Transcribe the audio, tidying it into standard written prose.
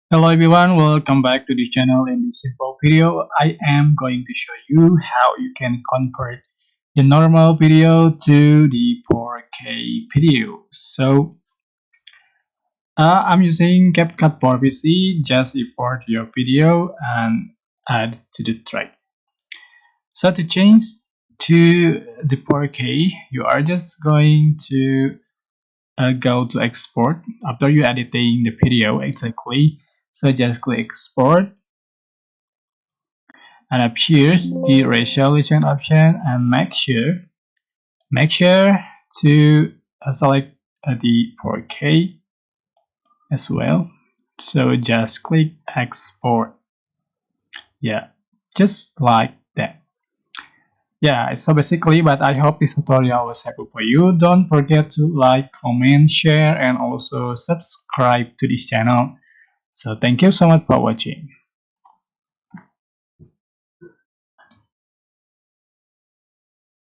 Hello everyone, welcome back to the channel. In this simple video, I am going to show you how you can convert the normal video to the 4K video. I'm using CapCut PC. Just import your video and add to the track. So to change to the 4K, you are just going to go to export after you editing the video exactly. So just click export and up here's the resolution option and make sure to select the 4K as well. So just click export. Yeah, just like that. Yeah, so basically, but I hope this tutorial was helpful for you. Don't forget to like, comment, share, and also subscribe to this channel. So thank you so much for watching.